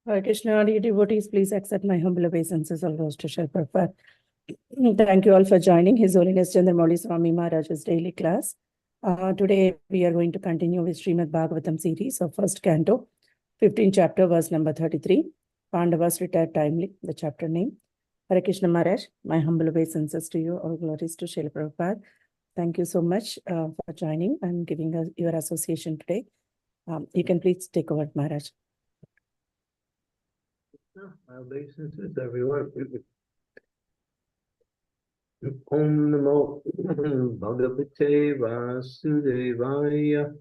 Hare Krishna, dear devotees, please accept my humble obeisances all those to Srila Prabhupada. Thank you all for joining His Holiness Chandramauli Swami Maharaj's daily class. Today we are going to continue with Srimad Bhagavatam series of first canto, 15th chapter, verse number 33. Pandavas retired timely, the chapter name. Hare Krishna Maharaj, my humble obeisances to you, all glories to Srila Prabhupada. Thank you so much for joining and giving us your association today. You can please take over, Maharaj. My obeisances, everyone. Om Namo Bhagavate Vasudevaya.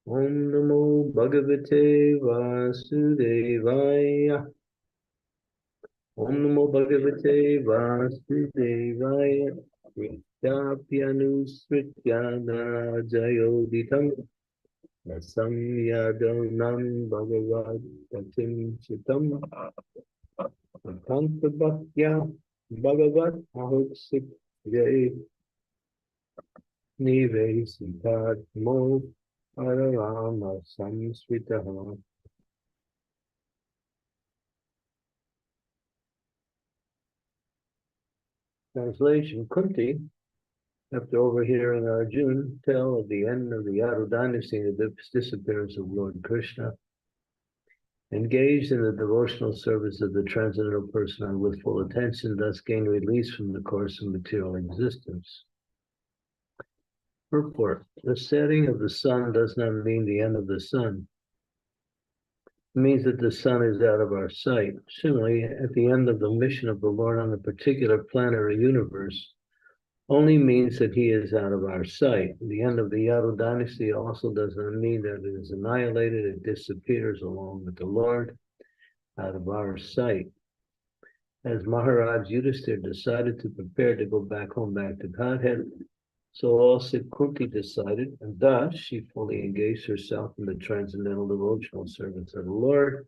Om Namo Bhagavate Vasudevaya. Om Namo Bhagavate Vasudevaya. Vidyapyanusrityana Jayoditam. Nasam Yadonam Bhagavad Gatim Chitam. Kantabhakya Bhagavat Ahotsik Jai Nivesitatmo Ararama Samsvitaha. Translation: Kunti, after overhearing Arjuna tell of the end of the Yadu dynasty and the disappearance of Lord Krishna, engaged in the devotional service of the Transcendental Person with full attention, thus gained release from the course of material existence. Purport: the setting of the sun does not mean the end of the sun. It means that the sun is out of our sight. Similarly, at the end of the mission of the Lord on a particular planet or universe only means that he is out of our sight. The end of the Yadu dynasty also does not mean that it is annihilated, it disappears along with the Lord out of our sight. As Maharaj Yudhisthira decided to prepare to go back home, back to Godhead, so also Kunti decided, and thus she fully engaged herself in the transcendental devotional service of the Lord,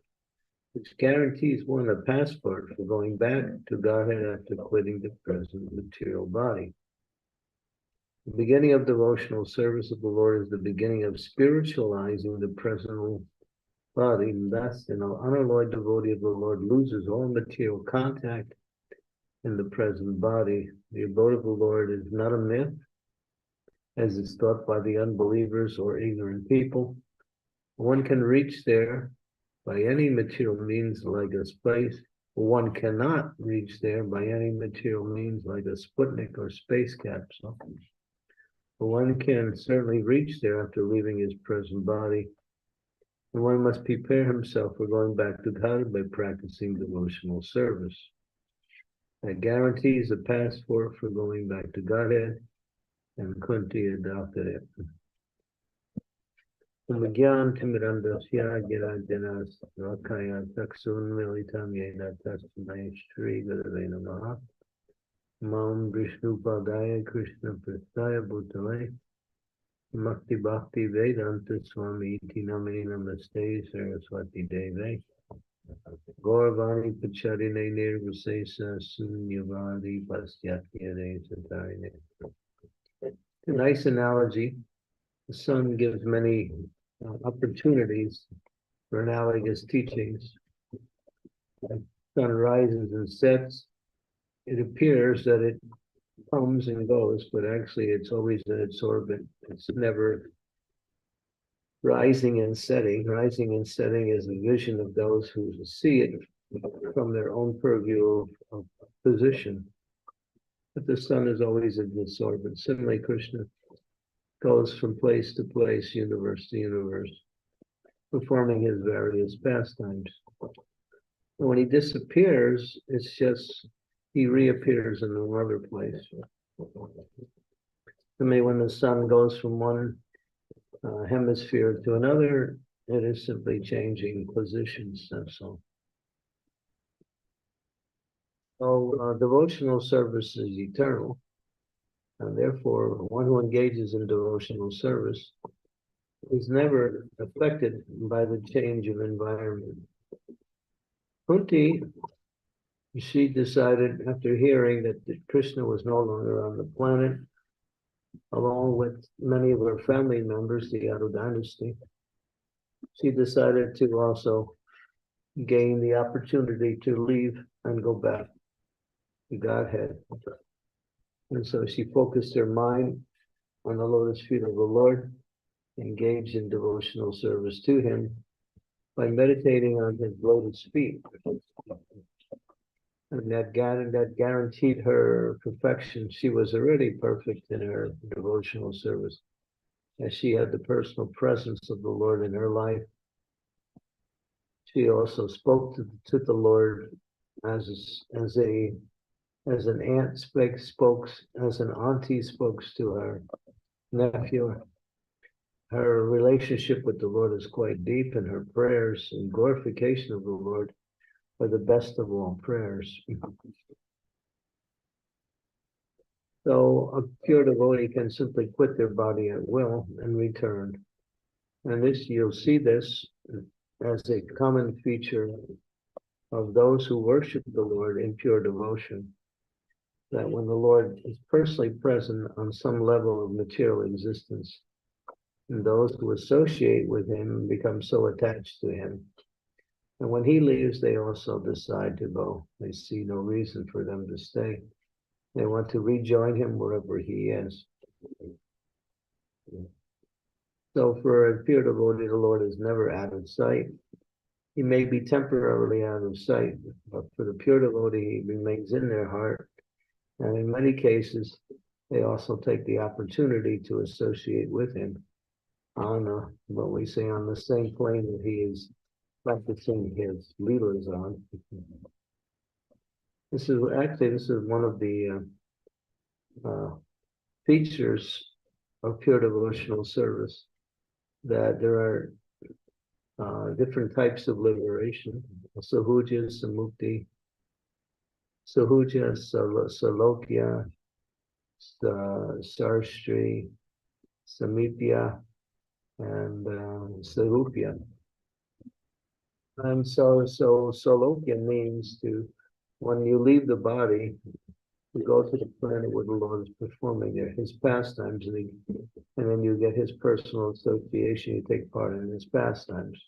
which guarantees one a passport for going back to Godhead after quitting the present material body. The beginning of devotional service of the Lord is the beginning of spiritualizing the present body, and thus an unalloyed devotee of the Lord loses all material contact in the present body. The abode of the Lord is not a myth, as is thought by the unbelievers or ignorant people. One can reach there by any material means like a space. One cannot reach there by any material means like a Sputnik or space capsule. But one can certainly reach there after leaving his present body. And one must prepare himself for going back to God by practicing devotional service. That guarantees a passport for going back to Godhead, and Kunti adopted it. Umagyan Timirandasya Girajanas Rakaya Taksun Militam Yena Tasmai Shri Gurave Namaha Mam Vishnu Padaya Krishna Prastaya Bhutale Makti Bhakti Vedanta Swami Iti Namini Namaste Saraswati Deve Gauravani Pacharine Nirvasesa Sunyavadi Pastyatya Satarine. A nice analogy. The sun gives many opportunities for analogous teachings. As the sun rises and sets, it appears that it comes and goes, but actually it's always in its orbit. It's never rising and setting. Rising and setting is a vision of those who see it from their own purview of position. But the sun is always in its orbit. Similarly, Krishna goes from place to place, universe to universe, performing his various pastimes. And when he disappears, it's just he reappears in another place. I mean, when the sun goes from one hemisphere to another, it is simply changing positions, that's all. So devotional service is eternal, and therefore one who engages in devotional service is never affected by the change of environment. Kunti, she decided after hearing that Krishna was no longer on the planet, along with many of her family members, the Yadu dynasty, she decided to also gain the opportunity to leave and go back to Godhead. And so she focused her mind on the lotus feet of the Lord, engaged in devotional service to him by meditating on his lotus feet. And that guaranteed her perfection. She was already perfect in her devotional service, as she had the personal presence of the Lord in her life. She also spoke to the Lord as an aunt as an auntie spoke to her nephew. Her relationship with the Lord is quite deep, and her prayers and glorification of the Lord are the best of all prayers. So a pure devotee can simply quit their body at will and return. And this, you'll see this as a common feature of those who worship the Lord in pure devotion, that when the Lord is personally present on some level of material existence, and those who associate with him become so attached to him. And when he leaves, they also decide to go. They see no reason for them to stay. They want to rejoin him wherever he is. So for a pure devotee, the Lord is never out of sight. He may be temporarily out of sight, but for the pure devotee, he remains in their heart. And in many cases, they also take the opportunity to associate with him on what we say on the same plane that he is practicing his leelas on. This is one of the features of pure devotional service, that there are different types of liberation: sahuja, samukti, sahuja, salokya, sarstri, samipya, and sarupya. And so salokya means to, when you leave the body, you go to the planet where the Lord is performing there, his pastimes, and then you get his personal association, you take part in his pastimes.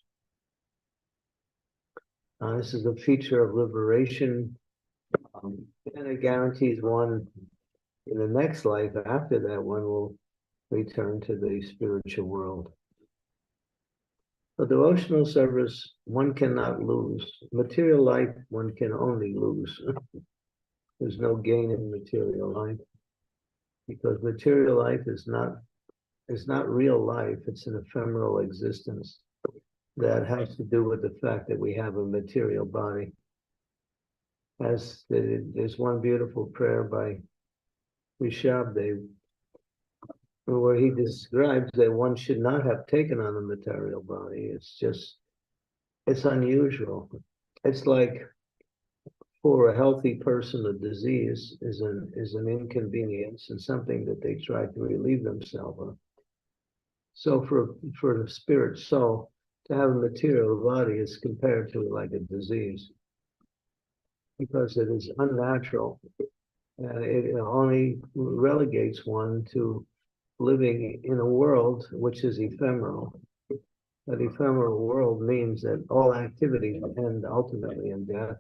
This is a feature of liberation, and it guarantees one in the next life, after that, one will return to the spiritual world. For devotional service, one cannot lose. Material life, one can only lose. There's no gain in material life, because material life is not real life. It's an ephemeral existence that has to do with the fact that we have a material body. There's one beautiful prayer by Rishabdev where he describes that one should not have taken on a material body. It's unusual. It's like for a healthy person, a disease is an inconvenience and something that they try to relieve themselves of. So for the spirit soul, to have a material body is compared to like a disease, because it is unnatural. It only relegates one to living in a world which is ephemeral. That ephemeral world means that all activity end ultimately in death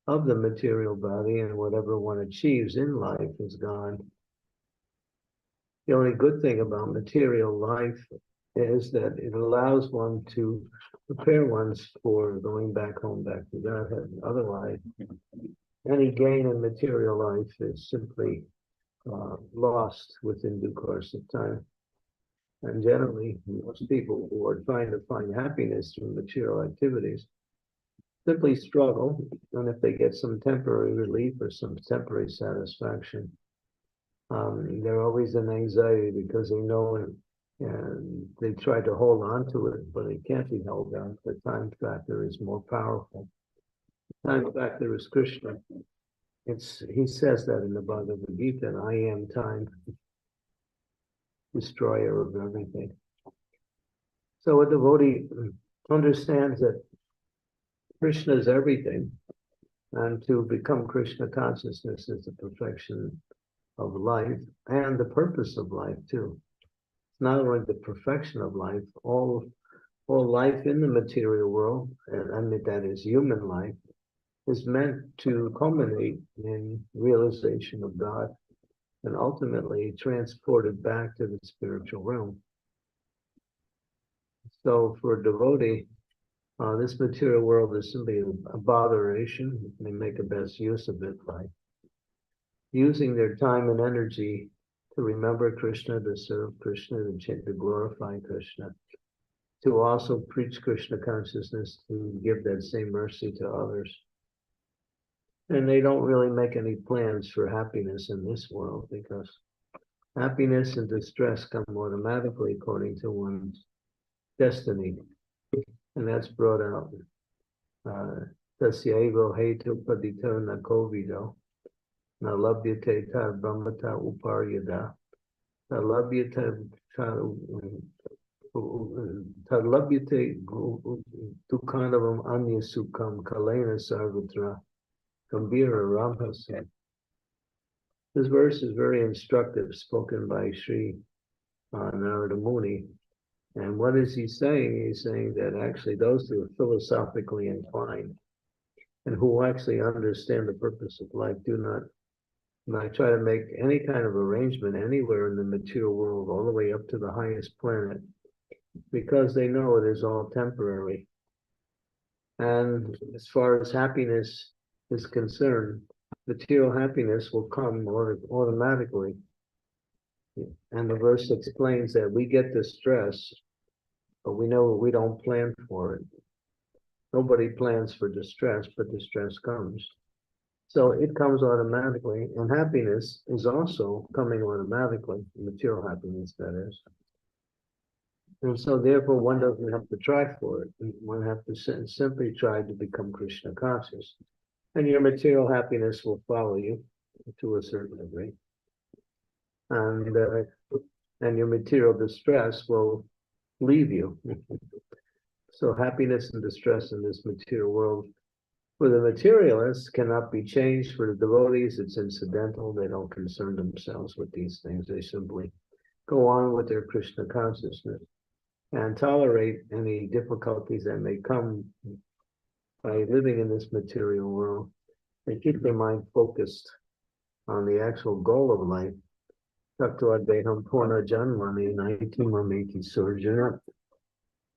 of the material body, and whatever one achieves in life is gone. The only good thing about material life is that it allows one to prepare one's for going back home, back to Godhead. Otherwise, any gain in material life is simply lost within due course of time. And generally, most people who are trying to find happiness through material activities simply struggle, and if they get some temporary relief or some temporary satisfaction, they're always in anxiety because they know and they try to hold on to it, but it can't be held on. The time factor is more powerful. The time factor is Krishna. He says that in the Bhagavad Gita, and I am time, destroyer of everything. So a devotee understands that Krishna is everything, and to become Krishna consciousness is the perfection of life and the purpose of life too. It's not only the perfection of life, all life in the material world, and that is human life, is meant to culminate in realization of God and ultimately transported back to the spiritual realm. So for a devotee, this material world is simply a botheration. They make the best use of it by using their time and energy to remember Krishna, to serve Krishna, to glorify Krishna, to also preach Krishna consciousness, to give that same mercy to others. And they don't really make any plans for happiness in this world, because happiness and distress come automatically according to one's destiny. And that's brought out. Tasyaivo hetu padito na kovido, na labhyate tad brahmata uparyada, na labhyate tad labhyate tukanavam anya sukham kalena sarvatra gambira ramhasa. This verse is very instructive, spoken by Sri Narada Muni. And what is he saying? He's saying that actually those who are philosophically inclined and who actually understand the purpose of life do not try to make any kind of arrangement anywhere in the material world, all the way up to the highest planet, because they know it is all temporary. And as far as happiness is concerned, material happiness will come automatically. And the verse explains that we get distress, but we know we don't plan for it. Nobody plans for distress, but distress comes. So it comes automatically, and happiness is also coming automatically, material happiness, that is. And so therefore one doesn't have to try for it. One has to simply try to become Krishna conscious. And your material happiness will follow you to a certain degree. And your material distress will leave you. So happiness and distress in this material world, for the materialists, cannot be changed. For the devotees, it's incidental. They don't concern themselves with these things. They simply go on with their Krishna consciousness and tolerate any difficulties that may come by living in this material world. They keep their mind focused on the actual goal of life. Tattva deham purna janmani naitimamiti surjana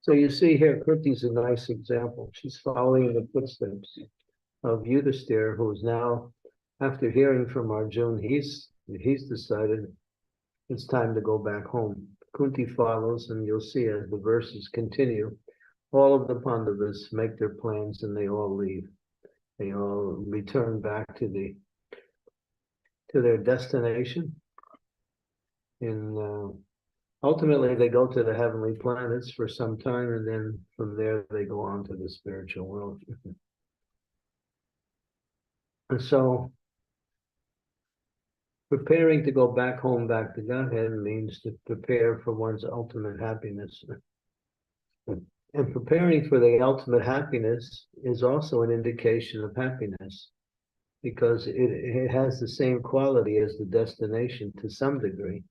So you see here, Kriti's a nice example. She's following in the footsteps of Yudhisthira, who is now, after hearing from Arjuna, he's decided it's time to go back home. Kunti follows, and you'll see as the verses continue, all of the Pandavas make their plans and they all leave. They all return back to their destination. And ultimately, they go to the heavenly planets for some time, and then from there they go on to the spiritual world. And so, preparing to go back home, back to Godhead, means to prepare for one's ultimate happiness. And preparing for the ultimate happiness is also an indication of happiness, because it has the same quality as the destination to some degree.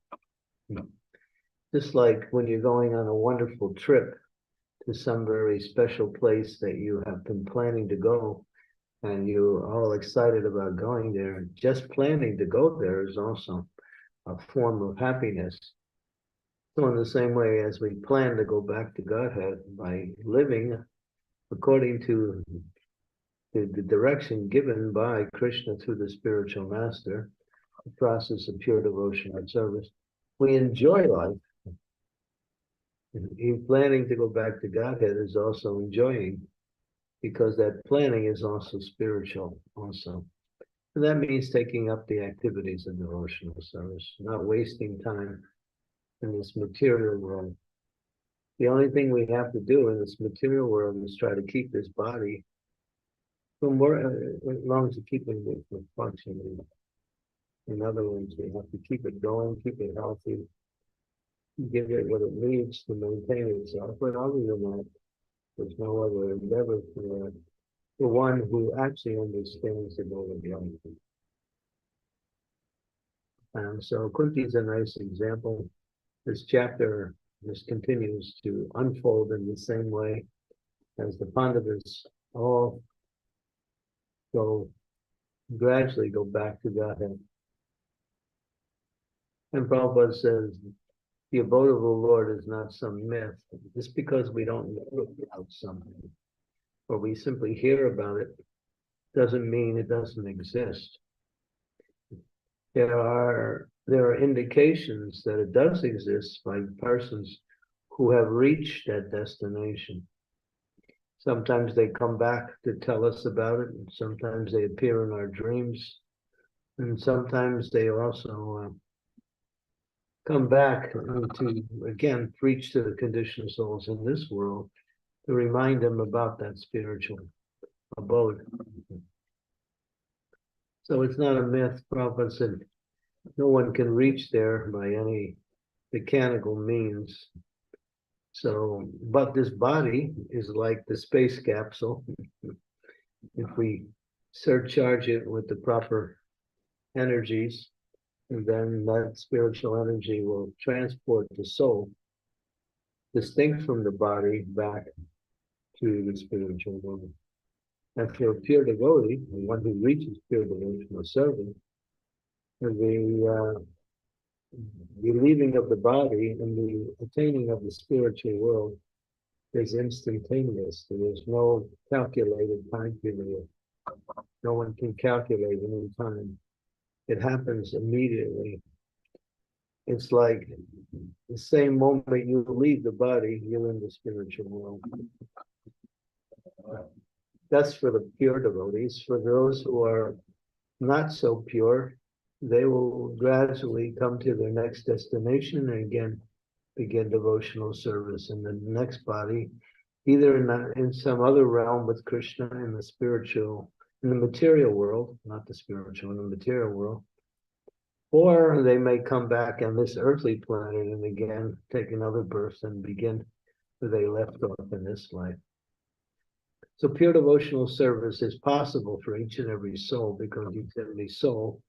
Just like when you're going on a wonderful trip to some very special place that you have been planning to go, and you're all excited about going there, just planning to go there is also a form of happiness. So in the same way as we plan to go back to Godhead by living according to the direction given by Krishna through the spiritual master, the process of pure devotion and service, we enjoy life. And planning to go back to Godhead is also enjoying, because that planning is also spiritual also. And that means taking up the activities of devotional service, not wasting time in this material world. The only thing we have to do in this material world is try to keep this body from as long as you keep it functioning. In other words, we have to keep it going, keep it healthy, give it what it needs to maintain itself. But other than that, there's no other endeavor for the one who actually understands the goal of life. And so Kunti is a nice example. This chapter just continues to unfold in the same way as the Pandavas all gradually go back to Godhead. And Prabhupada says, the abode of the Lord is not some myth. Just because we don't know about something, or we simply hear about it, doesn't mean it doesn't exist. There are indications that it does exist by persons who have reached that destination. Sometimes they come back to tell us about it, and sometimes they appear in our dreams, and sometimes they also come back to, again, preach to the conditioned souls in this world to remind them about that spiritual abode. So it's not a myth. Prabhupada said no one can reach there by any mechanical means. So, but this body is like the space capsule. If we surcharge it with the proper energies, and then that spiritual energy will transport the soul, distinct from the body, back to the spiritual world. And for a pure devotee, the one who reaches pure devotional service, the leaving of the body and the attaining of the spiritual world is instantaneous. There is no calculated time period. No one can calculate any time. It happens immediately. It's like the same moment you leave the body, you're in the spiritual world. That's for the pure devotees. For those who are not so pure, they will gradually come to their next destination and again begin devotional service in the next body, either in some other realm with Krishna in the spiritual, in the material world, not the spiritual, in the material world, or they may come back on this earthly planet and again take another birth and begin where they left off in this life. So pure devotional service is possible for each and every soul, because each and every soul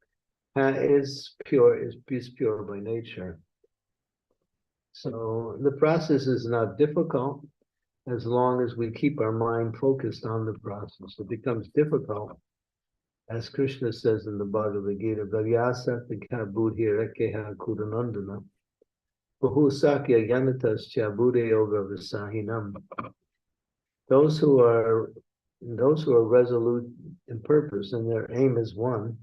is pure by nature. So the process is not difficult as long as we keep our mind focused on the process. It becomes difficult, as Krishna says in the Bhagavad Gita, Bahusakya Yanatas Chabude Yoga Visahinam. Those who are resolute in purpose and their aim is one.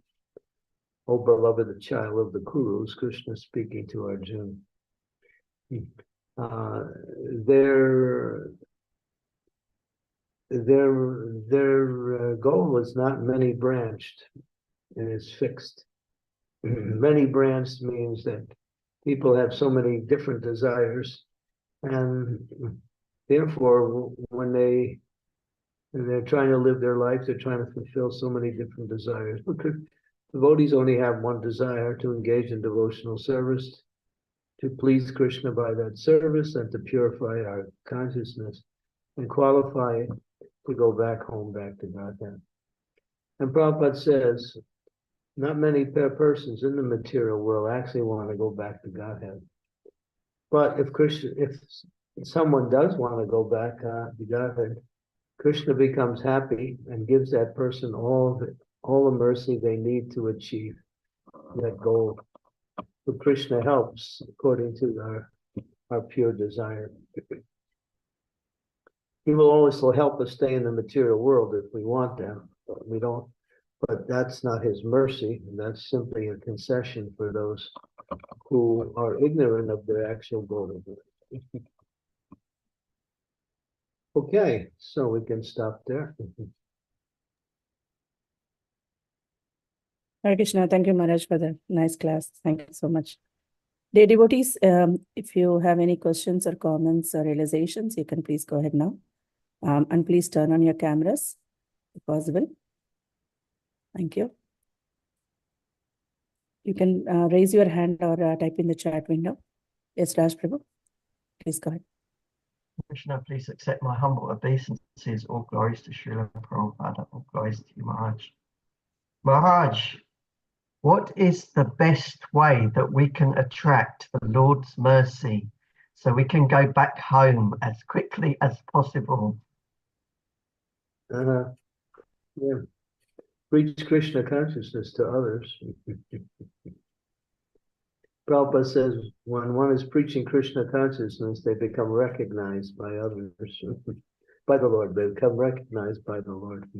O beloved child of the Kurus, Krishna speaking to Arjuna. Their goal is not many branched, and is fixed. Many branched means that people have so many different desires, and therefore, when they're trying to live their life, they're trying to fulfill so many different desires. Because devotees only have one desire: to engage in devotional service, to please Krishna by that service, and to purify our consciousness and qualify to go back home, back to Godhead. And Prabhupada says, not many persons in the material world actually want to go back to Godhead. But if someone does want to go back to Godhead, Krishna becomes happy and gives that person all the mercy they need to achieve that goal. So Krishna helps according to our pure desire. He will also help us stay in the material world if we want that. But we don't. But that's not his mercy. That's simply a concession for those who are ignorant of their actual goal. Okay, so we can stop there. Hare Krishna. Thank you, Maharaj, for the nice class. Thank you so much. Dear devotees, if you have any questions or comments or realizations, you can please go ahead now. And please turn on your cameras if possible. Thank you. You can raise your hand or type in the chat window. Yes, Raj Prabhu, please go ahead. Krishna, please accept my humble obeisances. All glories to Srila Prabhupada. All glories to you, Maharaj. Maharaj, what is the best way that we can attract the Lord's mercy so we can go back home as quickly as possible? Yeah. Preach Krishna consciousness to others. Prabhupada says when one is preaching Krishna consciousness, they become recognized by others, by the Lord. They become recognized by the Lord.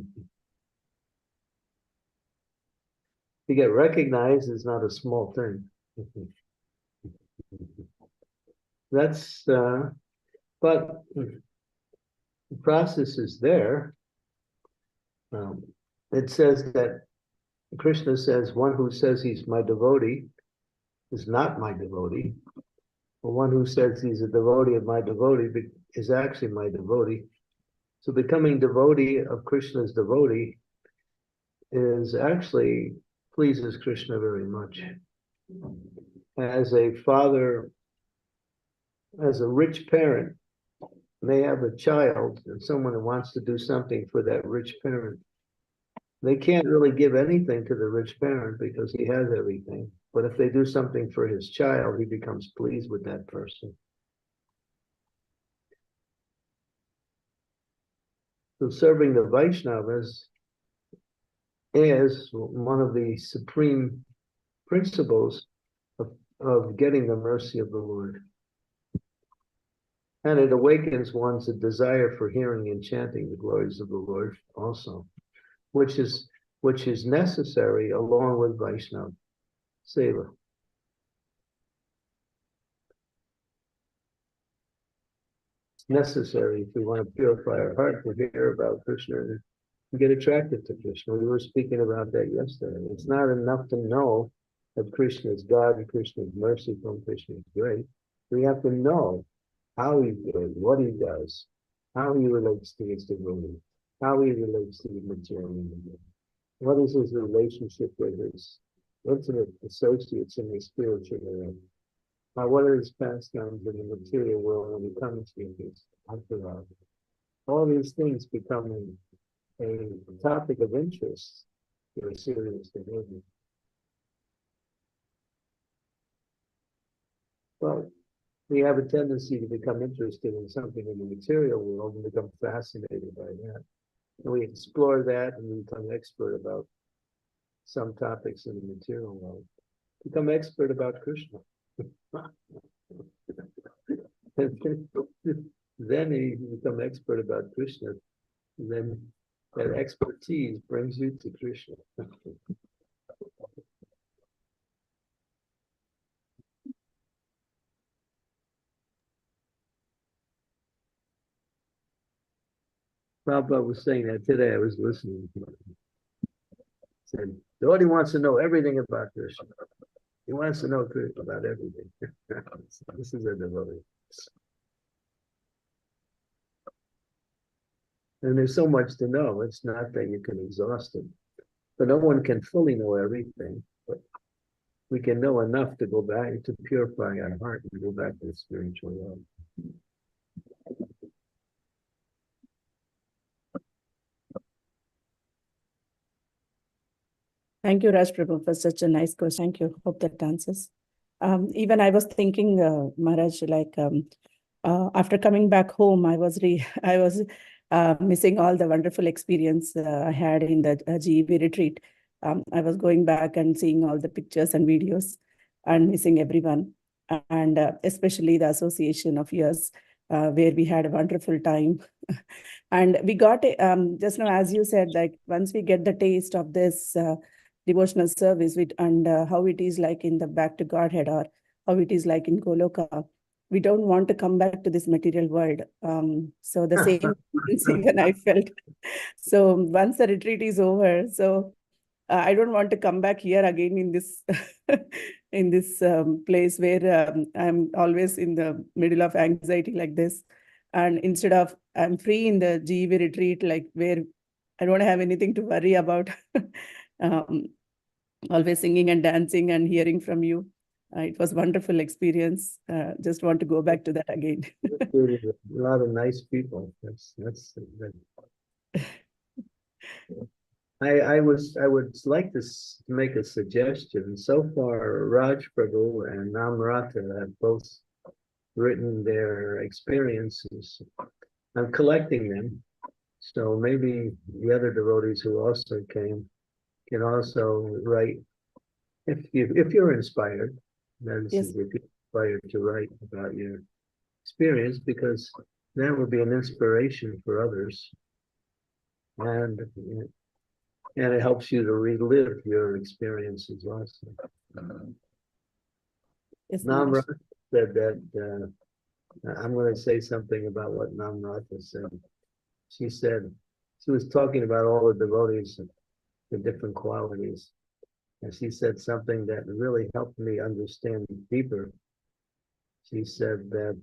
To get recognized is not a small thing. That's, but the process is there. It says that Krishna says one who says he's my devotee is not my devotee. But one who says he's a devotee of my devotee is actually my devotee. So becoming devotee of Krishna's devotee is actually pleases Krishna very much. As a father, as a rich parent may have a child and someone who wants to do something for that rich parent, they can't really give anything to the rich parent because he has everything. But if they do something for his child, he becomes pleased with that person. So serving the Vaishnavas is one of the supreme principles of getting the mercy of the Lord. And it awakens one's desire for hearing and chanting the glories of the Lord also, which is necessary along with Vaishnava Seva. It's necessary if we want to purify our heart to hear about Krishna and get attracted to Krishna. We were speaking about that yesterday. It's not enough to know that Krishna is God and Krishna is merciful, Krishna is great. We have to know how he's doing, what he does, how he relates to his devotee, how he relates to the material world. What is his relationship with his intimate associates in the spiritual world? What are his pastimes in the material world when he comes to his entourage? All these things become a topic of interest for a serious devotee. Well, we have a tendency to become interested in something in the material world and become fascinated by that. And we explore that and we become expert about some topics in the material world. Become expert about Krishna. Then you become expert about Krishna. And then that expertise brings you to Krishna. Prabhupada was saying that today. I was listening. He said, Dodi wants to know everything about Krishna. He wants to know about everything. This is a devotee. And there's so much to know. It's not that you can exhaust it. But no one can fully know everything. But we can know enough to go back, to purify our heart and go back to the spiritual world. Thank you, Raj Prabhu, for such a nice question. Thank you. Hope that answers. Even I was thinking, Maharaj, like after coming back home, I was missing all the wonderful experience I had in the GEV retreat. I was going back and seeing all the pictures and videos and missing everyone, and especially the association of yours, where we had a wonderful time. And we got just now, as you said, like once we get the taste of this devotional service and how it is like in the back to Godhead, or how it is like in Goloka, we don't want to come back to this material world. So the same even I felt. So once the retreat is over, so I don't want to come back here again in this in this place where I'm always in the middle of anxiety like this. And instead of I'm free in the GEV retreat, like where I don't have anything to worry about. um, Always singing and dancing and hearing from you. It was wonderful experience. Just want to go back to that again. A lot of nice people. That's good. I would like to make a suggestion. So far, Raj Prabhu and Namrata have both written their experiences. I'm collecting them. So maybe the other devotees who also came can also write. If you're inspired, then Yes. if you're inspired to write about your experience, because that would be an inspiration for others. And it helps you to relive your experiences also. Yes, Namrata Maharaj. said that, I'm going to say something about what Namrata said. She said, she was talking about all the devotees and the different qualities. And she said something that really helped me understand deeper. She said that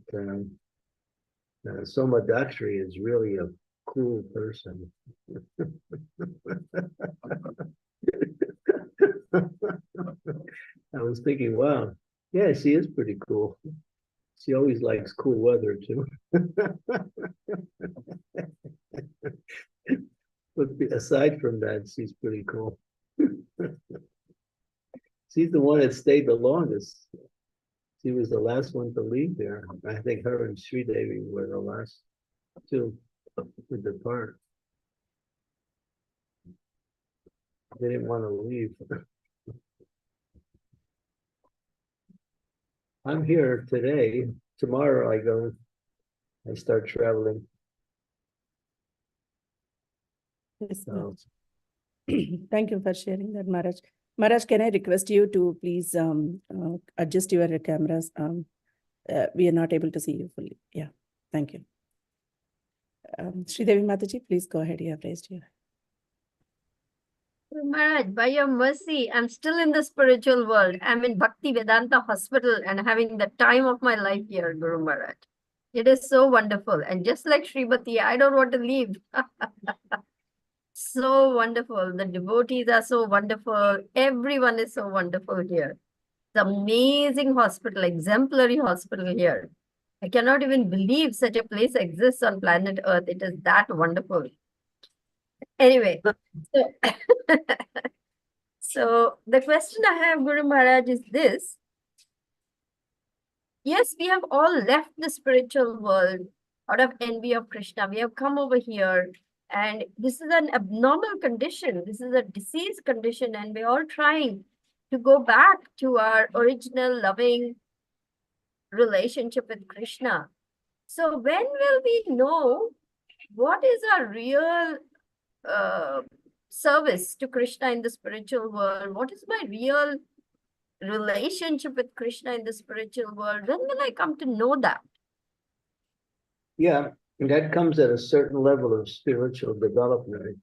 Somadakshri is really a cool person. I was thinking, wow, yeah, she is pretty cool. She always likes cool weather too. But aside from that, she's pretty cool. She's the one that stayed the longest. She was the last one to leave there. I think her and Sri Devi were the last two to depart. They didn't want to leave. I'm here today. Tomorrow I start traveling. Yes, So, thank you for sharing that, Maharaj. Maharaj, can I request you to please adjust your cameras? We are not able to see you fully. Yeah, thank you. Sridevi Mataji, please go ahead. You have raised your. Maharaj, by your mercy, I'm still in the spiritual world. I'm in Bhakti Vedanta Hospital and having the time of my life here, Guru Maharaj. It is so wonderful. And just like Srimati, I don't want to leave. So wonderful. The devotees are so wonderful. Everyone is so wonderful here. It's an amazing hospital, exemplary hospital here. I cannot even believe such a place exists on planet Earth. It is that wonderful. Anyway, so, so the question I have, Guru Maharaj, is this. Yes, we have all left the spiritual world out of envy of Krishna. We have come over here, and this is an abnormal condition. This is a disease condition, and we're all trying to go back to our original loving relationship with Krishna. So when will we know what is our real service to Krishna in the spiritual world? What is my real relationship with Krishna in the spiritual world? When will I come to know that? Yeah, and that comes at a certain level of spiritual development.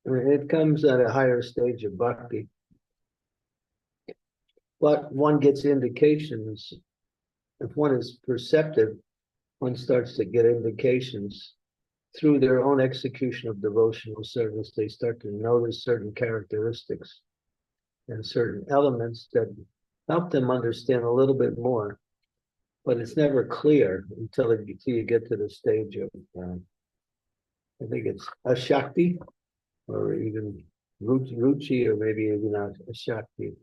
It comes at a higher stage of bhakti. But one gets indications. If one is perceptive, one starts to get indications through their own execution of devotional service. They start to notice certain characteristics and certain elements that help them understand a little bit more. But it's never clear until you get to the stage of, I think it's Ashakti, or even Ruchi, or maybe even Ashakti.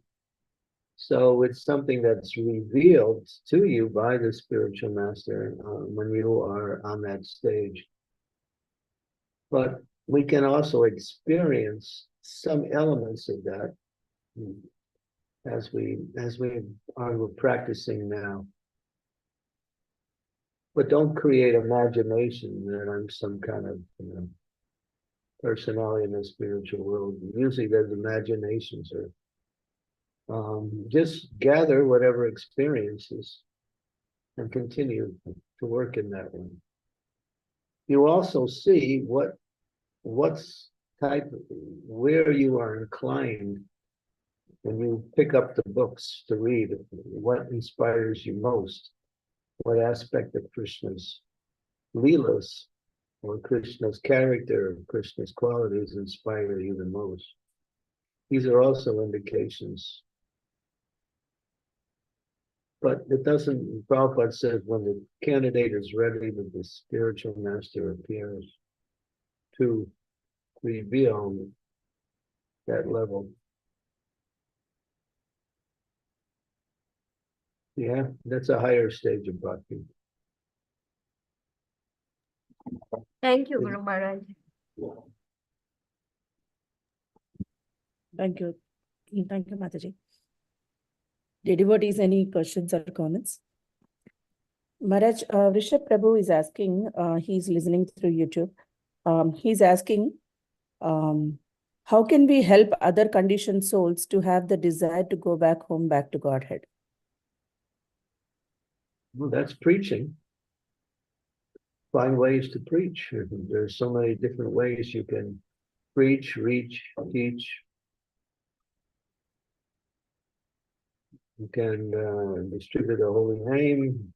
So it's something that's revealed to you by the spiritual master when you are on that stage. But we can also experience some elements of that as we are practicing now. But don't create imagination that I'm some kind of personality in the spiritual world. Usually those imaginations are just gather whatever experiences and continue to work in that way. You also see what's where you are inclined when you pick up the books to read, what inspires you most, what aspect of Krishna's leelas or Krishna's character, Krishna's qualities inspire you the most. These are also indications. But it doesn't, Prabhupada says, when the candidate is ready, that the spiritual master appears to reveal that level. Yeah, that's a higher stage of bhakti. Thank you, Guru Maharaj. Thank you. Thank you, Mataji. The devotees, any questions or comments? Maharaj, Rishabh Prabhu is asking, he's listening through YouTube. He's asking, how can we help other conditioned souls to have the desire to go back home, back to Godhead? Well, that's preaching. Find ways to preach. There's so many different ways you can preach, reach, teach. You can distribute the holy name.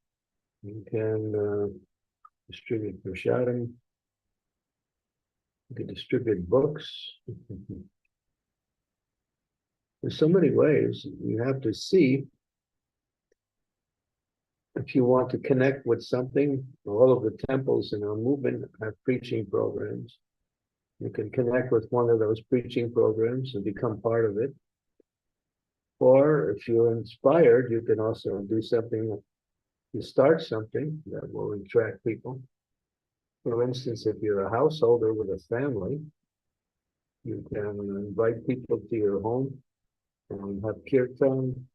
You can distribute prasadam. You can distribute books. There's so many ways. You have to see if you want to connect with something. All of the temples in our movement have preaching programs. You can connect with one of those preaching programs and become part of it. Or if you're inspired, you can also do something, you start something that will attract people. For instance, if you're a householder with a family, you can invite people to your home and have kirtan,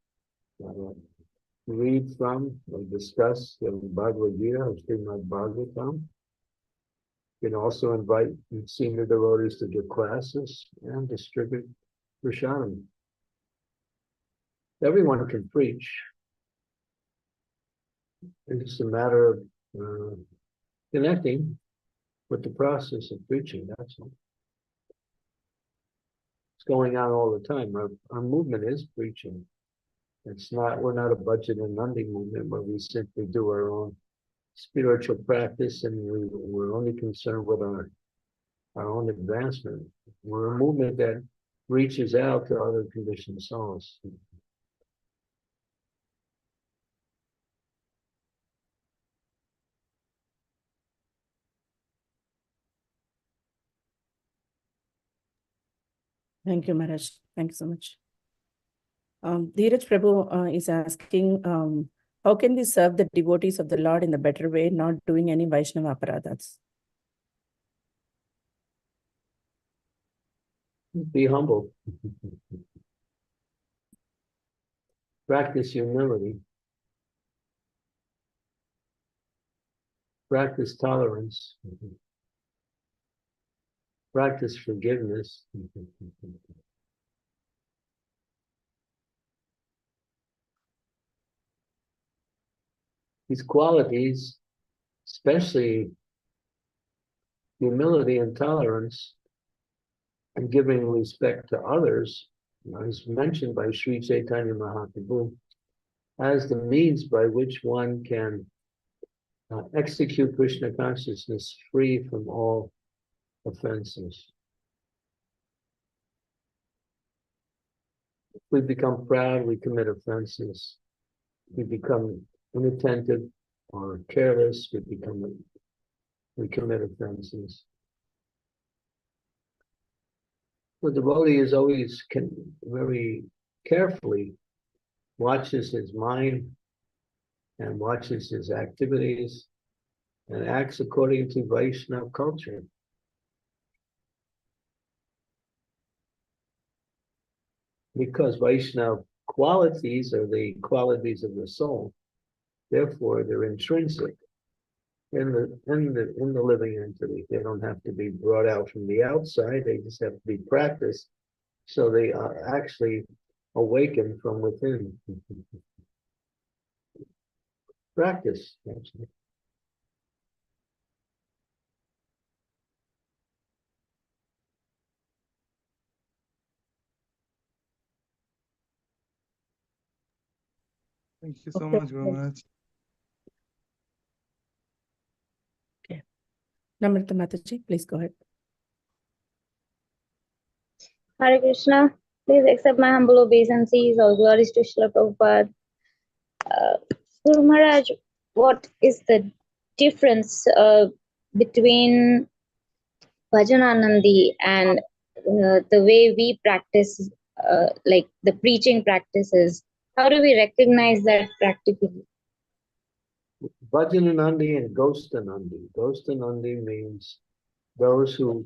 read from or discuss the Bhagavad Gita or Srimad Bhagavatam. You can also invite senior devotees to give classes and distribute prasadam. Everyone can preach. It's just a matter of connecting with the process of preaching, that's all. It's going on all the time. Our movement is preaching. It's not, we're not a budget and funding movement where we simply do our own spiritual practice and we're only concerned with our own advancement. We're a movement that reaches out to other conditioned souls. Thank you, Maharaj. Thank you so much. Dheeraj Prabhu is asking, how can we serve the devotees of the Lord in a better way, not doing any Vaishnava aparadhas? Be humble. Practice humility. Practice tolerance. Practice forgiveness. These qualities, especially humility and tolerance, and giving respect to others, is mentioned by Sri Chaitanya Mahaprabhu as the means by which one can execute Krishna consciousness free from all offenses. If we become proud, we commit offenses. We become inattentive or careless, we commit offenses. The devotee is always very carefully watches his mind and watches his activities and acts according to Vaishnava culture. Because Vaishnava qualities are the qualities of the soul, therefore they're intrinsic in the living entity. They don't have to be brought out from the outside, they just have to be practiced so they are actually awakened from within. Practice, actually. Thank you so Okay. much, Guru Maharaj. Namrata Mataji, please go ahead. Hare Krishna. Please accept my humble obeisances. All glories to Srila Prabhupada. Guru Maharaj, what is the difference between Bhajananandi and the way we practice, like the preaching practices? How do we recognize that practically? Bhajananandi and Ghostanandi. Ghostanandi means those who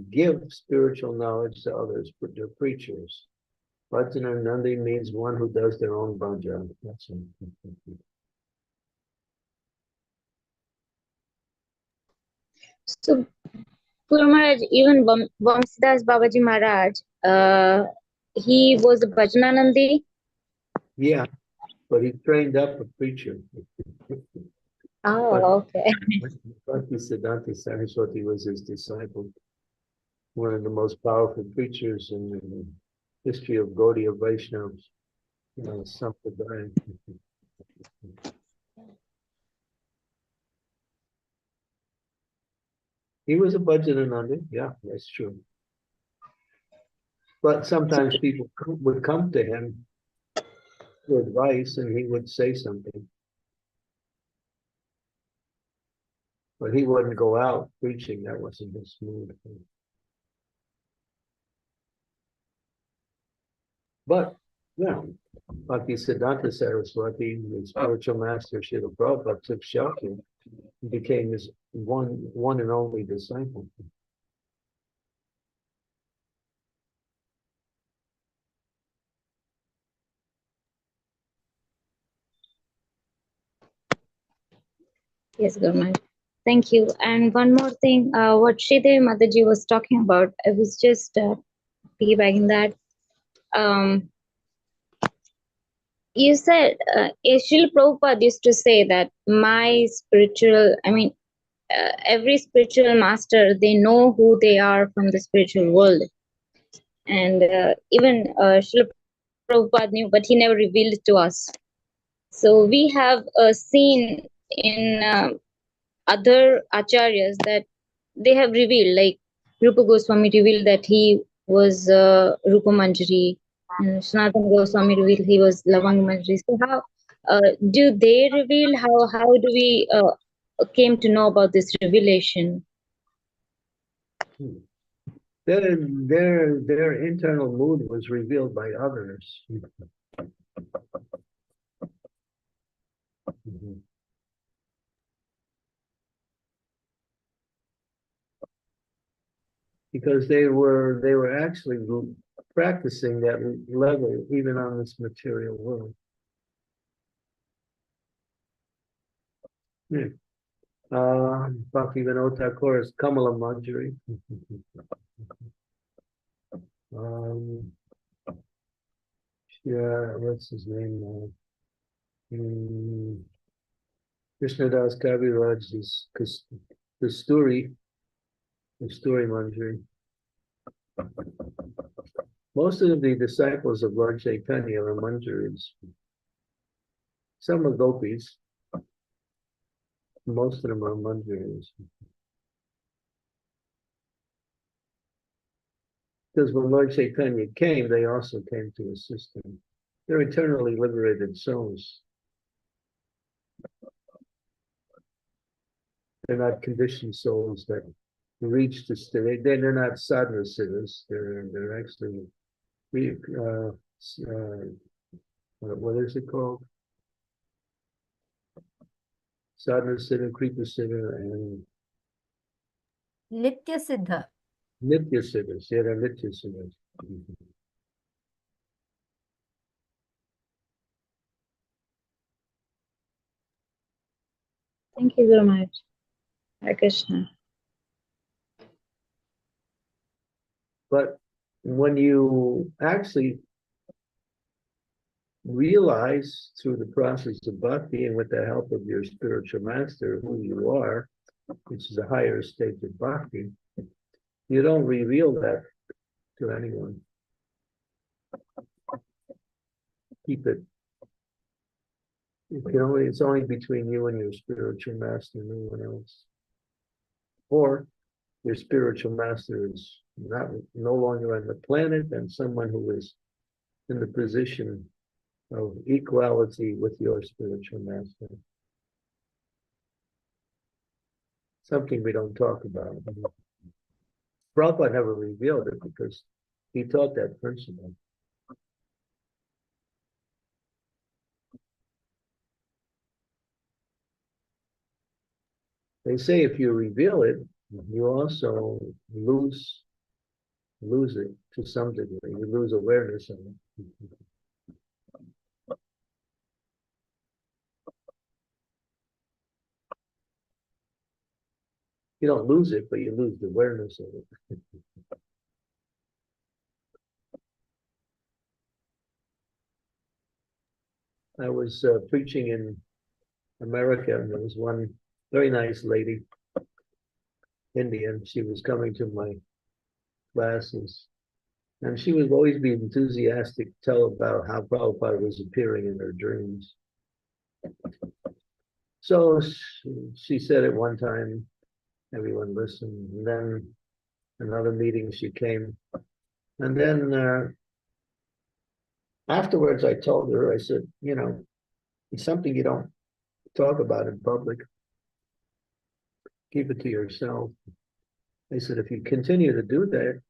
give spiritual knowledge to others, but they're preachers. Bhajananandi means one who does their own bhajan. That's it. So, Guru Maharaj, even Vamsidas Babaji Maharaj, he was a Bhajananandi. Yeah, but he trained up a preacher. Oh, okay. Bhakti Siddhanta Saraswati was his disciple, one of the most powerful preachers in the history of Gaudiya Vaishnavas, Sampradaya. He was a Bhajananandi, yeah, that's true. But sometimes people would come to him for advice and he would say something. But he wouldn't go out preaching, that wasn't his mood. But, yeah, Bhakti Siddhanta Saraswati, the spiritual master Srila Prabhupada, took Shakti, became his one and only disciple. Yes, Guru Maharaj. Thank you. And one more thing, what Sridevi Mataji was talking about, I was just piggybacking that. You said, Srila Prabhupada used to say that every spiritual master, they know who they are from the spiritual world. And even Srila Prabhupada knew, but he never revealed it to us. So we have seen in other acharyas that they have revealed, like Rupa Goswami revealed that he was Rupa Manjari, and Sanatana Goswami revealed he was Lavanga Manjari. So how do they reveal? How do we came to know about this revelation? Their internal mood was revealed by others. Because they were actually practicing that level even on this material world. Bhaktivinoda Thakur is Kamala Manjari. Yeah, what's his name now? Krishnadas Kaviraj is Kasturi Manjari. Most of the disciples of Lord Chaitanya are Manjaris. Some are gopis. Most of them are Manjaris. Because when Lord Chaitanya came, they also came to assist him. They're eternally liberated souls. They're not conditioned souls that reach the state. They're not sadhana siddhas. They're actually what is it called? Sadhana siddha, kripa siddha, and Nitya Siddha. nitya siddhas. Yeah, they're nitya siddhas. Thank you very much. Hare Krishna. But when you actually realize through the process of bhakti and with the help of your spiritual master who you are, which is a higher stage of bhakti, you don't reveal that to anyone. Keep it. It's only between you and your spiritual master, no one else. Or your spiritual master is no longer on the planet, and someone who is in the position of equality with your spiritual master. Something we don't talk about. Prabhupada never revealed it because he taught that principle. They say if you reveal it, you also lose it to some degree. You lose awareness of it. You don't lose it, but you lose the awareness of it. I was preaching in America, and there was one very nice lady, Indian. She was coming to my classes, and she would always be enthusiastic to tell about how Prabhupada was appearing in her dreams. So she said it one time, everyone listened, and then another meeting she came, and then afterwards I told her, I said, it's something you don't talk about in public. Keep it to yourself. I said, if you continue to do that,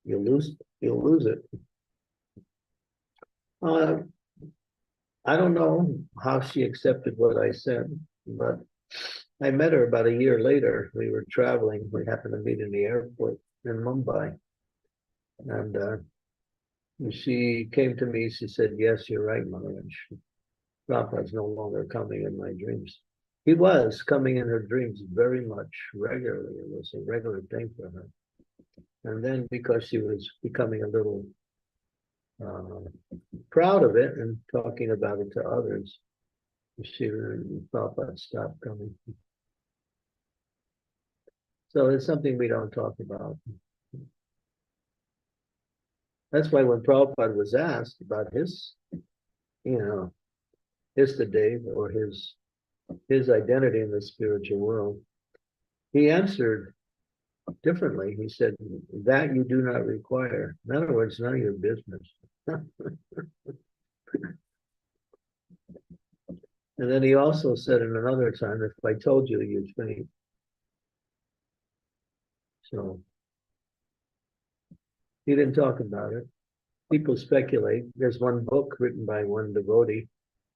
you'll lose it. I don't know how she accepted what I said, but I met her about a year later. We were traveling. We happened to meet in the airport in Mumbai. And she came to me. She said, yes, you're right, Maharaj. Prabhupada's no longer coming in my dreams. He was coming in her dreams very much, regularly. It was a regular thing for her. And then because she was becoming a little proud of it and talking about it to others, she Prabhupada stopped coming. So it's something we don't talk about. That's why when Prabhupada was asked about his, Istadeva or his identity in the spiritual world, he answered differently. He said, that you do not require. In other words, none of your business. And then he also said in another time, if I told you, you'd faint. So he didn't talk about it. People speculate. There's one book written by one devotee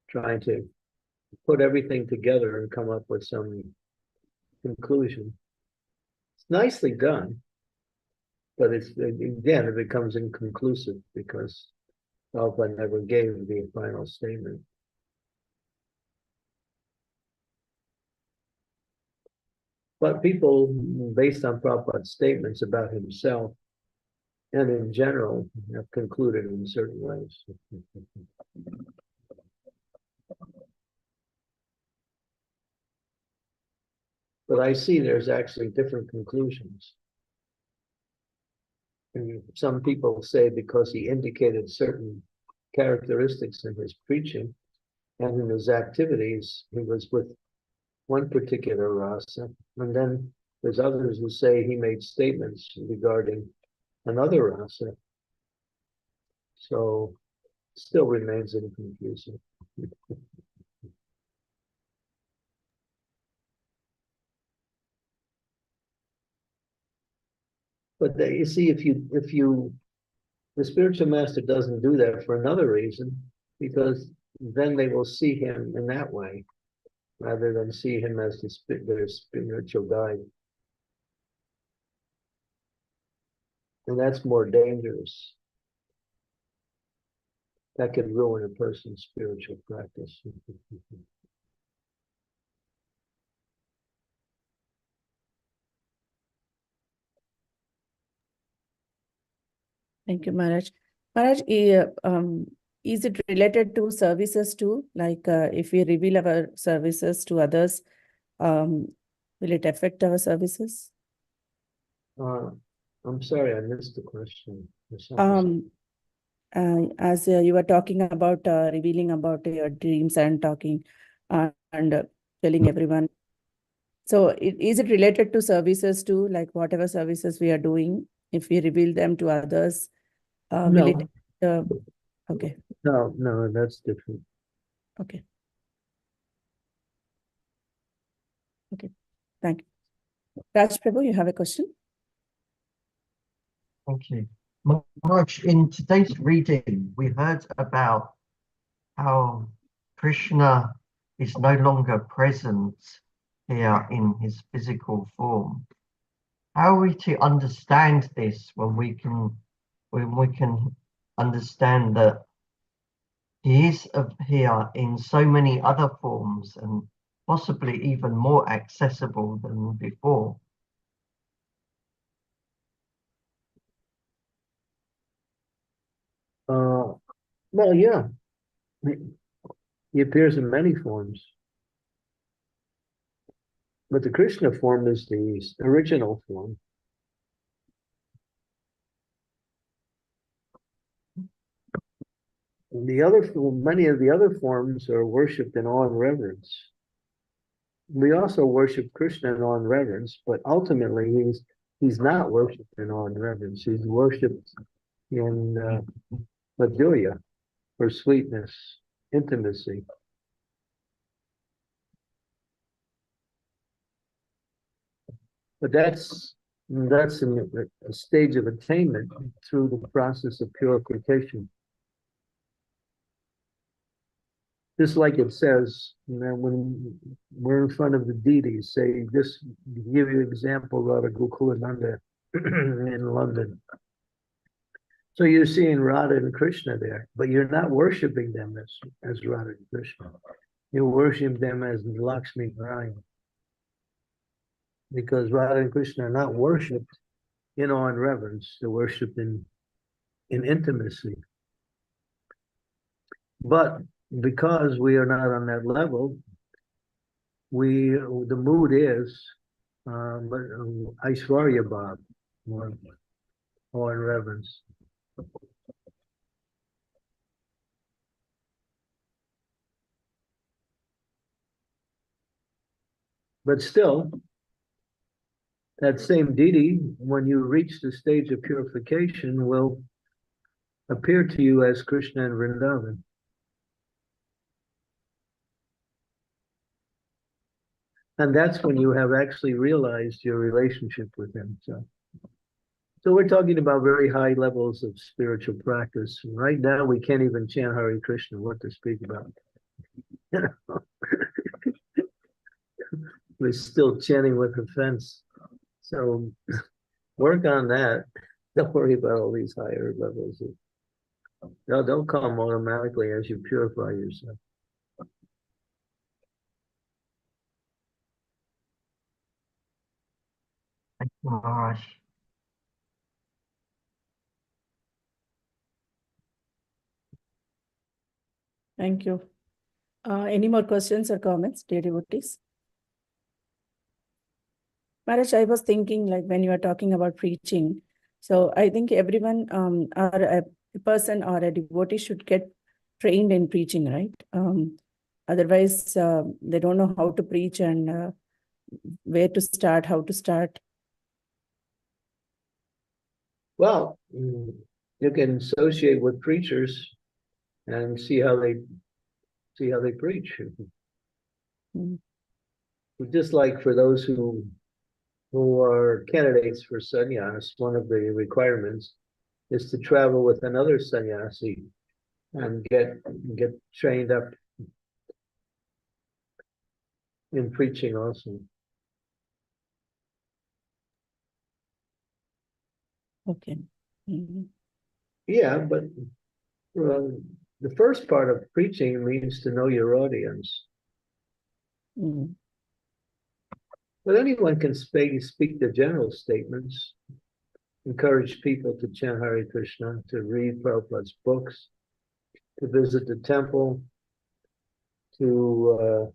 trying to put everything together and come up with some conclusion. It's nicely done, but again, it becomes inconclusive because Prabhupada never gave the final statement. But people, based on Prabhupada's statements about himself and in general, have concluded in certain ways. But I see there's actually different conclusions. And some people say because he indicated certain characteristics in his preaching and in his activities, he was with one particular rasa. And then there's others who say he made statements regarding another rasa. So still remains inconclusive. But you see, if the spiritual master doesn't do that for another reason, because then they will see him in that way, rather than see him as their spiritual guide. And that's more dangerous. That could ruin a person's spiritual practice. Thank you, Maharaj. Maharaj, is it related to services too? Like if we reveal our services to others, will it affect our services? I'm sorry, I missed the question. As you were talking about revealing about your dreams and talking and telling everyone. So is it related to services too? Like whatever services we are doing, if we reveal them to others, will it? Okay. No, that's different. Okay. Okay. Thank you. Raj Prabhu, you have a question? Thank you. Maharaj, in today's reading, we heard about how Krishna is no longer present here in his physical form. How are we to understand this when we can understand that he is here in so many other forms and possibly even more accessible than before? Well, yeah. He appears in many forms. But the Krishna form is the original form. And many of the other forms are worshipped in awe and reverence. We also worship Krishna in awe and reverence, but ultimately he's not worshipped in awe and reverence. He's worshipped in Madhurya, for sweetness, intimacy. But that's a stage of attainment through the process of purification. Just like it says, when we're in front of the deities, say, just give you an example, Radha Gokulananda in London. So you're seeing Radha and Krishna there, but you're not worshiping them as Radha and Krishna. You worship them as Lakshmi Narayan. Because Radha and Krishna are not worshipped in awe and reverence, they're worshipped in intimacy. But because we are not on that level, the mood is Aishwarya Bhav, or awe and reverence. But still, that same deity, when you reach the stage of purification, will appear to you as Krishna and Vrindavan. And that's when you have actually realized your relationship with him. So we're talking about very high levels of spiritual practice. Right now, we can't even chant Hare Krishna, what to speak about. We're still chanting with offense. So work on that. Don't worry about all these higher levels. They'll come automatically as you purify yourself. Thank you, Maharaj. Thank you. Any more questions or comments, dear devotees? Maharaj, I was thinking, like, when you are talking about preaching, so I think everyone or a person or a devotee should get trained in preaching, right? Otherwise, they don't know how to preach and where to start, how to start. Well, you can associate with preachers and see how they preach. Mm. Just like for those who are candidates for sannyas, one of the requirements is to travel with another sannyasi and get trained up in preaching also. Okay. Mhm. Yeah, but the first part of preaching means to know your audience. Mm. But anyone can speak the general statements, encourage people to chant Hare Krishna, to read Prabhupada's books, to visit the temple, to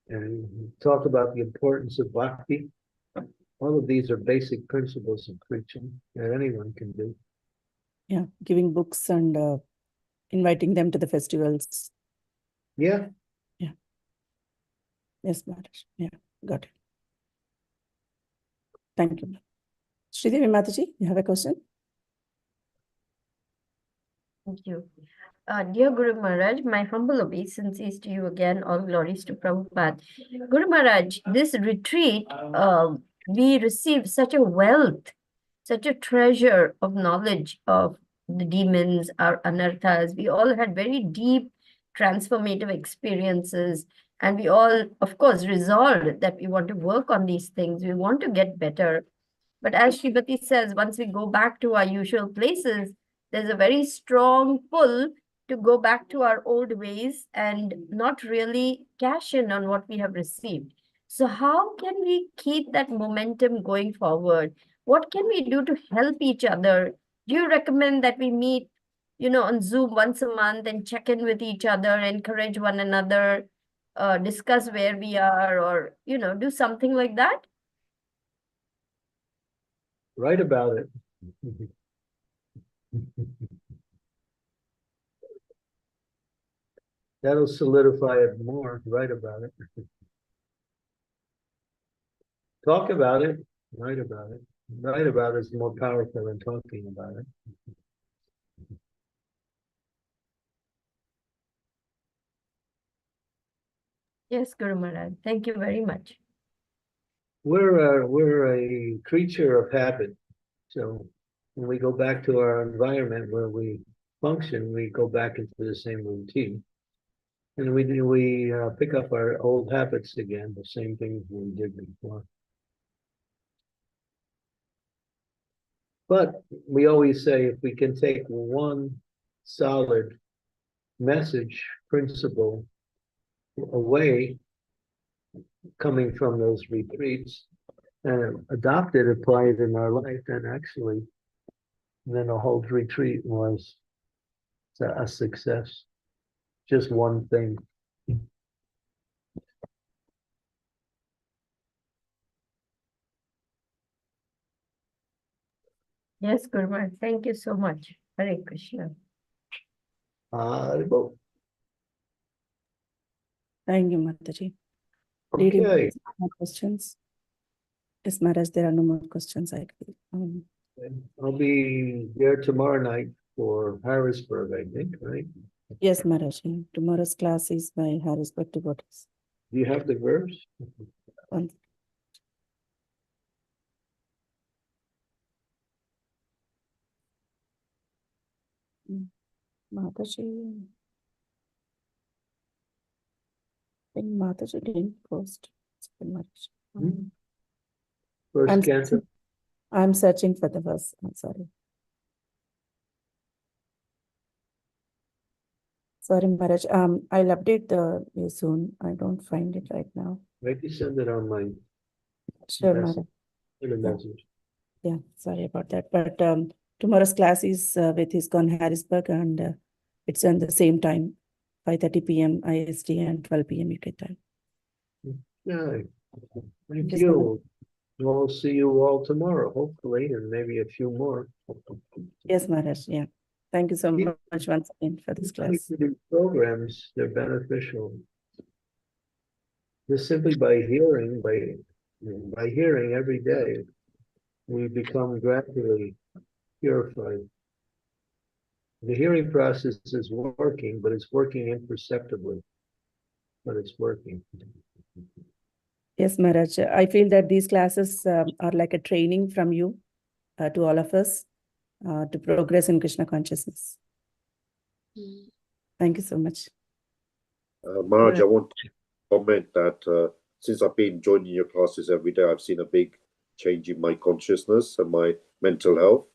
and talk about the importance of bhakti. All of these are basic principles of preaching that anyone can do. Yeah, giving books and inviting them to the festivals. Yeah. Yes, Maharaj. Yeah, got it. Thank you. Sridevi Mataji, you have a question? Thank you. Dear Guru Maharaj, my humble obeisances to you again. All glories to Prabhupada. Guru Maharaj, this retreat, we received such a wealth, such a treasure of knowledge of the demons, our anarthas. We all had very deep transformative experiences. And we all, of course, resolved that we want to work on these things. We want to get better. But as Srimati says, once we go back to our usual places, there's a very strong pull to go back to our old ways and not really cash in on what we have received. So how can we keep that momentum going forward? What can we do to help each other? Do you recommend that we meet, on Zoom once a month and check in with each other, encourage one another, discuss where we are, or, do something like that? Write about it. That'll solidify it more. Write about it. Talk about it. Write about it. Write about it is more powerful than talking about it. Yes, Guru Maharaj. Thank you very much. We're a creature of habit. So when we go back to our environment where we function, we go back into the same routine. And we pick up our old habits again, the same things we did before. But we always say if we can take one solid message, principle away coming from those retreats and adopt it, apply it in our life, then the whole retreat was a success. Just one thing. Yes, Guru Maharaj. Thank you so much. Hare Krishna. Thank you, Mataji. Okay. More questions? Yes, Maharaj, there are no more questions, I believe. I'll be there tomorrow night for Harrisburg, I think, right? Yes, Maharaj. Tomorrow's class is by Harrisburg devotees. Do you have the verse? One. Mataji. I think Mataji didn't post. First canto. I'm searching for the verse. I'm sorry. Sorry, Maharaj. I'll update you soon. I don't find it right now. Maybe send it on my Sure, Yes. Maharaj. In the message. Yeah, sorry about that. But tomorrow's class is with ISKCON Harrisburg, and it's on the same time, 5:30 p.m. IST and 12 p.m. UK time. Yeah. Thank Yes, you. We'll see you all tomorrow, hopefully, and maybe a few more. Yes, Maharaj. Yeah. Thank you so Keep- much once again for this class. These programs, they're beneficial. Just simply by hearing every day, we become gradually purified. The hearing process is working, but it's working imperceptibly. But it's working. Yes, Maharaj. I feel that these classes are like a training from you to all of us to progress in Krishna consciousness. Thank you so much. Maharaj, I want to comment that since I've been joining your classes every day, I've seen a big change in my consciousness and my mental health.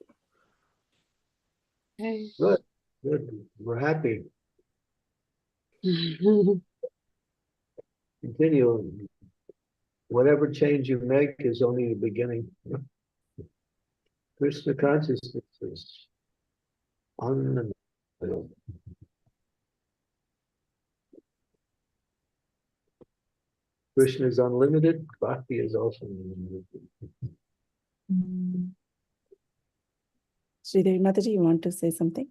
Good. We're happy. Continue. Whatever change you make is only the beginning. Krishna consciousness is unlimited. Krishna is unlimited. Bhakti is also unlimited. Sridevi Mataji, you want to say something?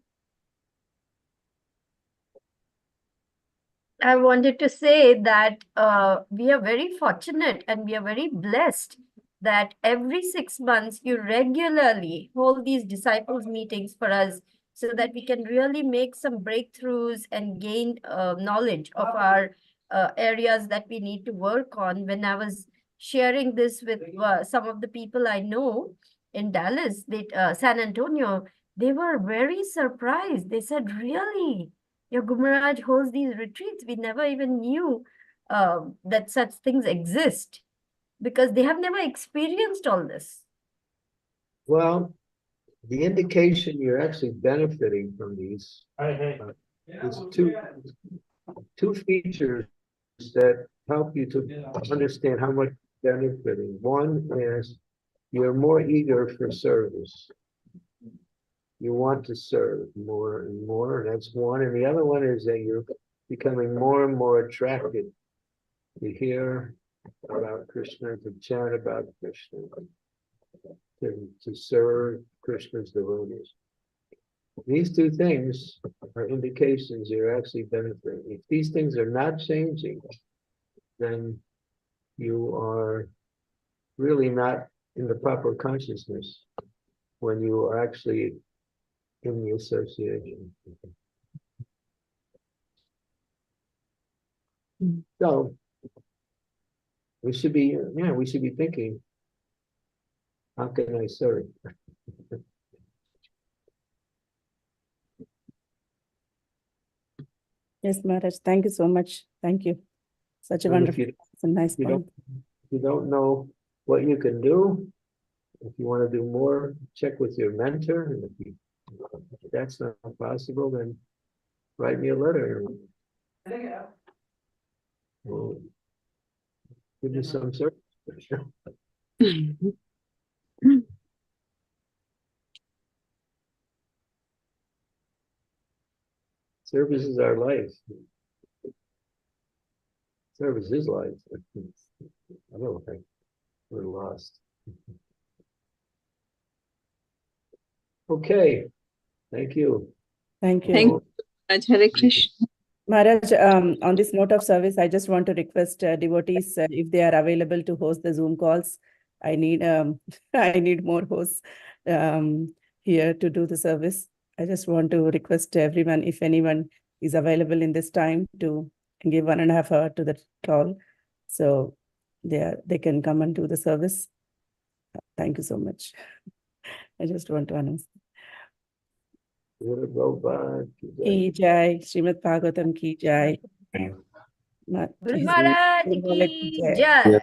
I wanted to say that we are very fortunate and we are very blessed that every 6 months you regularly hold these disciples meetings for us so that we can really make some breakthroughs and gain knowledge of our areas that we need to work on. When I was sharing this with some of the people I know in Dallas, San Antonio, they were very surprised. They said, really? Your Guru Maharaj holds these retreats. We never even knew that such things exist because they have never experienced all this. Well, the indication you're actually benefiting from these is two features that help you to understand how much you're benefiting. One is you're more eager for service. You want to serve more and more, and that's one. And the other one is that you're becoming more and more attracted to hear about Krishna, to chant about Krishna, to serve Krishna's devotees. These two things are indications you're actually benefiting. If these things are not changing, then you are really not in the proper consciousness when you are actually in the association. So we should be thinking, how can I serve? Yes, Maharaj. Thank you so much. Thank you. Such a And wonderful, it's a nice you point. you don't know what you can do, if you want to do more, check with your mentor. And if that's not possible, then write me a letter. We'll give you some service. Service is our life. Service is life. I don't think we're lost. Okay, thank you. Thank you. Thank you, Maharaj. Hare Krishna. Maharaj, on this note of service, I just want to request devotees if they are available to host the Zoom calls. I need I need more hosts here to do the service. I just want to request everyone, if anyone is available in this time, to give 1.5 hours to the call, so they can come and do the service. Thank you so much. I just want to announce. Ki Jai, Srimad Bhagavatam Ki Jai. Guru Maharaj ki Jai. jai.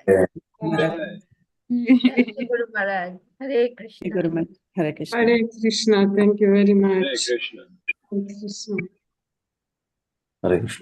Maharaj. Thank you, Guru Maharaj. Hare Krishna. Guru Maharaj. Hare Krishna. Hare Krishna. Thank you very much. Hare Krishna. Hare Krishna. Hare Krishna.